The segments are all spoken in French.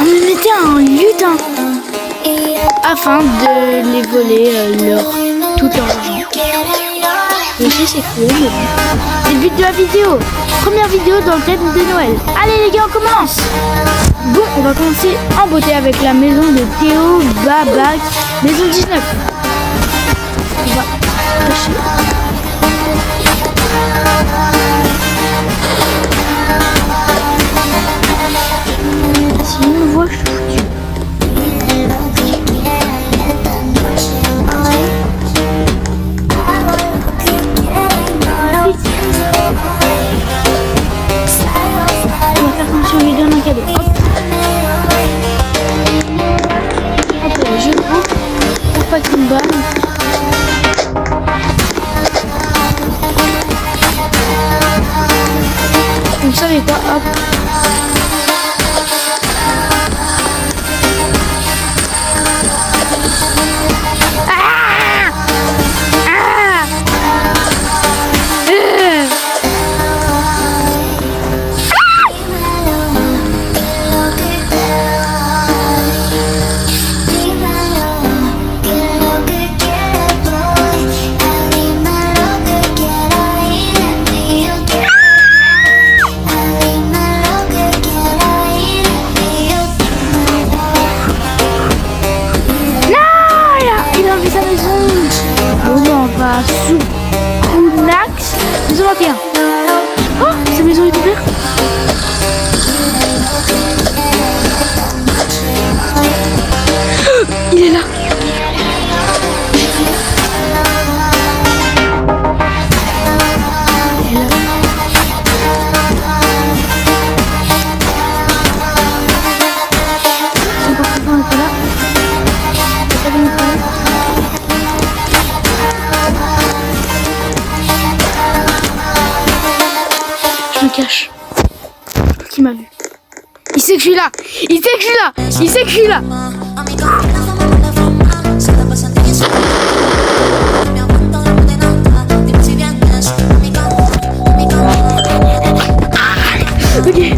On me mettait un lutin afin de les voler tout leur argent. Je sais c'est cool, mais bon. C'est le but de la vidéo. Première vidéo dans le thème de Noël. Allez les gars, on commence. Bon, on va commencer en beauté avec la maison de Théo Babac, maison 19. On va cacher. Si on me voit, je suis foutu. On va faire comme si on lui donne un cadeau. Hop. Hop, je prends. Pour pas qu'il me balle. Vous ne savez pas, hop. Sous Kunax, maison 21. Oh, cette maison est ouverte. Il est là. Je me cache. Qui m'a vu? Il sait que je suis là. Il sait que je suis là. Il sait que je suis là. Ok, ça veut dire.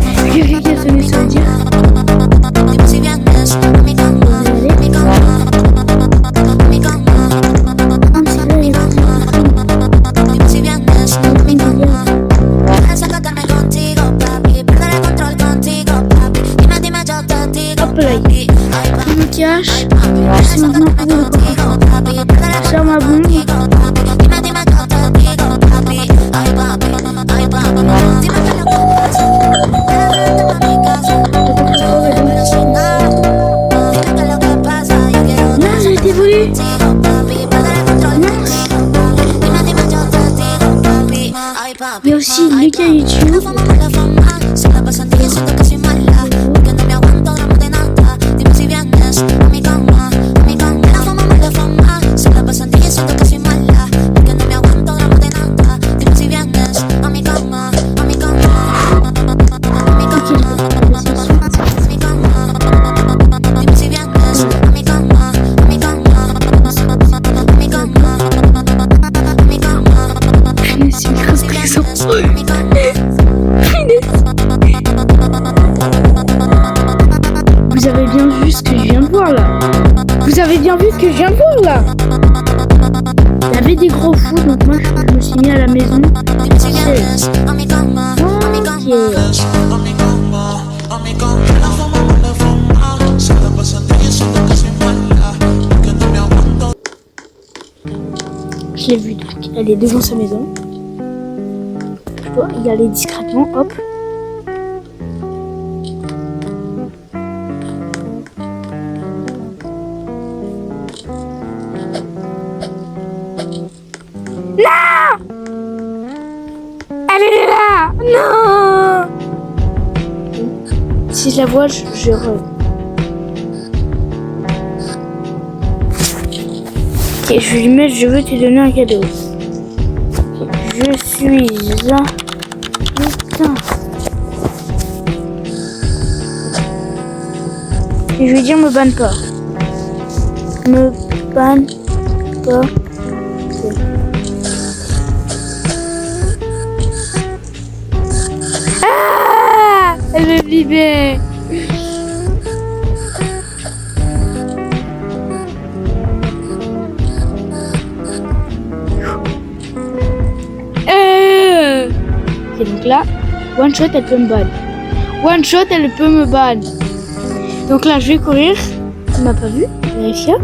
Je me cache. Je sais maintenant où je sors ma bombe. Non, j'ai été volée. Il y a aussi Lucas YouTube. Vous avez bien vu ce que je viens de voir là. Vous avez bien vu ce que je viens de voir là. Il y avait des gros fous, donc moi je me suis mis à la maison. Je l'ai vue, donc elle est devant sa maison. Je dois y aller discrètement, hop. Non! Elle est là! Non! Si je la vois, je Ok, je lui mets, je veux te donner un cadeau. Je suis un... Putain. Et je vais dire me banne pas. Me banne pas. Ah! Elle me vibait. là, one shot, elle peut me ban. One shot, elle peut me ban. Donc là, je vais courir. Il m'a pas vu. Vérifier.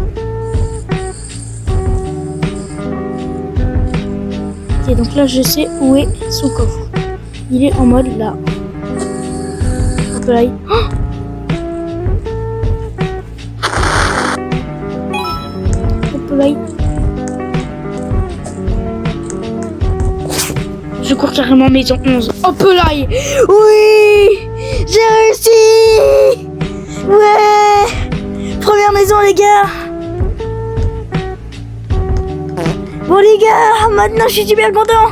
Et donc là, je sais où est son coffre. Il est en mode là. Hop là. Oh, hop là. Je cours carrément maison 11. Hop là. Oui, j'ai réussi. Ouais. Première maison, les gars. Bon les gars, maintenant je suis super content.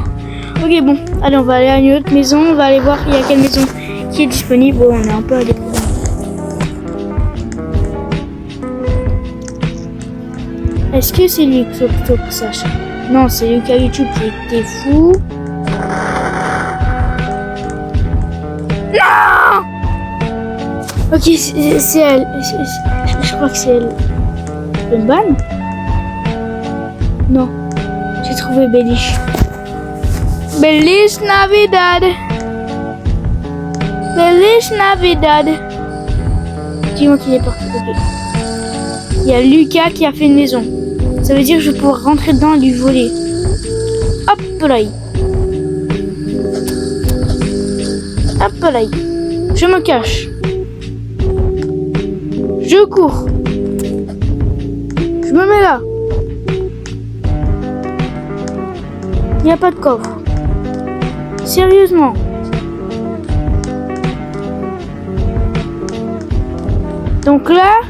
Ok, bon, allez, on va aller à une autre maison. On va aller voir il y a quelle maison qui est disponible. Bon, on est un peu à découvrir. Est-ce que c'est lui que faut que ça sache? Non, c'est Lucas YouTube qui était fou. Non. Ok, c'est elle. Je crois que c'est elle. Une banne? Non. J'ai trouvé Beliche. Beliche Navidad. Beliche Navidad. Dis-moi qu'il est parti. Okay. Il y a Lucas qui a fait une maison. Ça veut dire que je vais pouvoir rentrer dedans et lui voler. Hop là. Hop là. Je me cache. Je cours. Je me mets là. Il n'y a pas de coffre. Sérieusement. Donc là,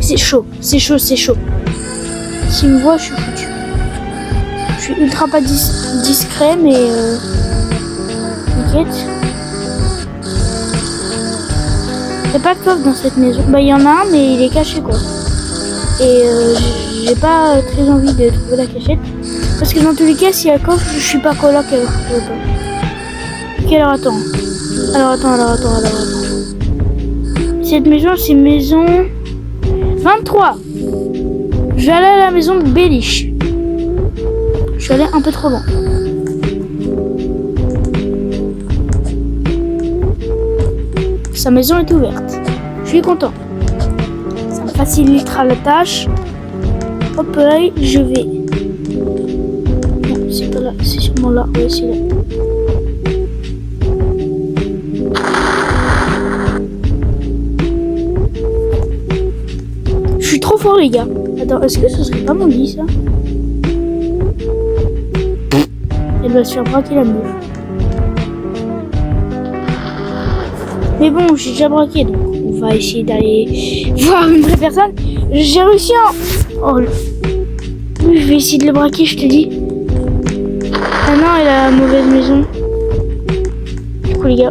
c'est chaud, c'est chaud, c'est chaud. S'il me voit, je suis foutu. Je suis ultra pas discret, mais t'inquiète. Il n'y a pas de coffre dans cette maison. Bah, il y en a un, mais il est caché, quoi. Et j'ai pas très envie de trouver la cachette. Parce que dans tous les cas, s'il y a le coffre, je suis pas coloc alors que je veux pas. Ok, alors attends. Alors attends. Cette maison, c'est maison 23. Je vais aller à la maison de Beliche. Je suis allé un peu trop loin. Sa maison est ouverte. Je suis content. Ça me facilitera la tâche. Hop là, je vais. Non, c'est pas là, c'est sûrement là. Oui, c'est là. Je suis trop fort, les gars. Attends, est-ce que ce serait pas mon lit, ça? Elle va se faire braquer la meuf. Mais bon, j'ai déjà braqué, donc on va essayer d'aller voir une vraie personne. J'ai réussi en... Oh, oui, je vais essayer de le braquer, je te dis. Ah non, elle a la mauvaise maison. Du coup, les gars,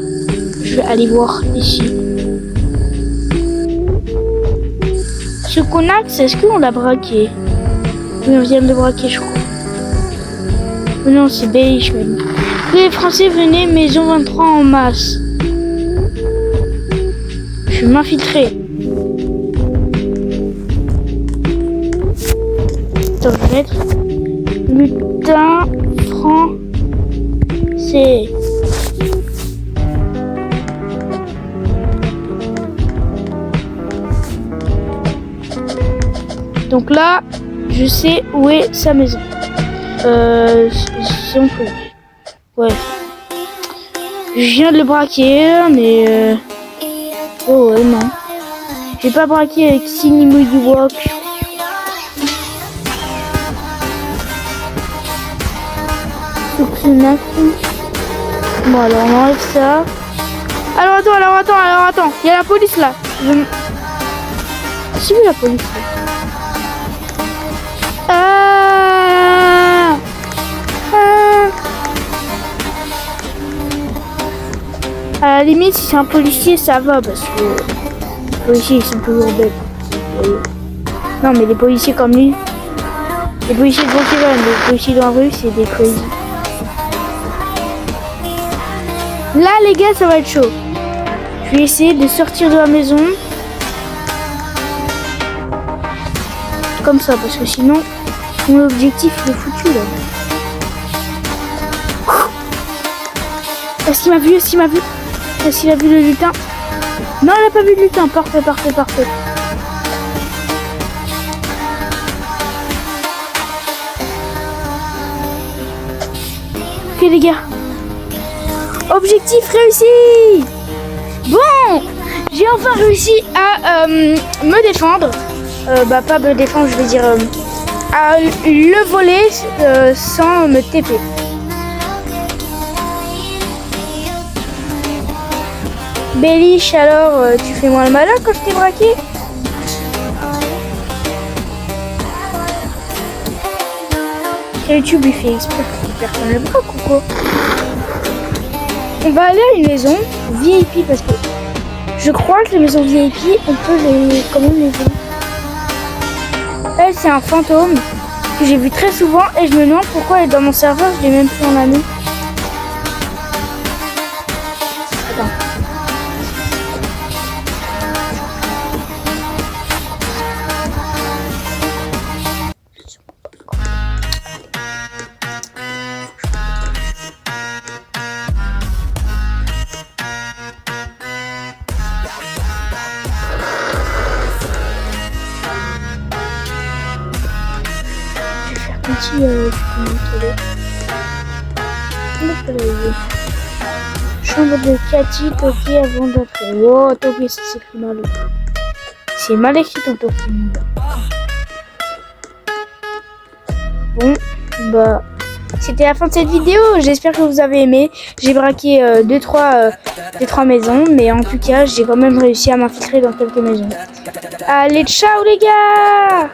je vais aller voir ici. Ce Konax, est-ce qu'on l'a braqué? Oui, on vient de le braquer, je crois. Mais non, c'est Beliche même. Les Français, venez, maison 23 en masse. Je vais m'infiltrer. Attends, je vais mettre lutin français. Donc là, je sais où est sa maison. Son truc. Ouais. Je viens de le braquer, mais oh ouais, non. J'ai pas braqué avec Sinimo du Walk. Bon, alors on enlève ça. Alors attends. Il y a la police là. J'ai vu la police là. À la limite, si c'est un policier, ça va parce que les policiers ils sont toujours bêtes. Non, mais les policiers comme lui, les policiers de Pokémon, les policiers dans la rue, c'est des crazy. Là, les gars, ça va être chaud. Je vais essayer de sortir de la maison. Comme ça, parce que sinon, mon objectif il est foutu là. Est-ce qu'il m'a vu? Est-ce qu'il m'a vu? Est-ce qu'il a vu le lutin? Non, il n'a pas vu le lutin. Parfait, parfait, parfait. Ok les gars. Objectif réussi. Bon, j'ai enfin réussi à me défendre. Pas me défendre, je vais dire à le voler sans me TP. Bellish, alors tu fais moins le malin quand je t'ai braqué? YouTube il fait exprès que personne le braque ou quoi? On va aller à une maison VIP parce que je crois que les maisons VIP on peut quand même les voir. Elle c'est un fantôme que j'ai vu très souvent et je me demande pourquoi elle est dans mon serveur, je l'ai même plus en ami. Attends. Petit chambre de Cathy, Toki avant d'entrer. Wow, Toki, ça s'écrit mal. C'est mal écrit ton Toki. Bon, bah, c'était la fin de cette vidéo. J'espère que vous avez aimé. J'ai braqué 2-3 maisons, mais en tout cas, j'ai quand même réussi à m'infiltrer dans quelques maisons. Allez, ciao les gars!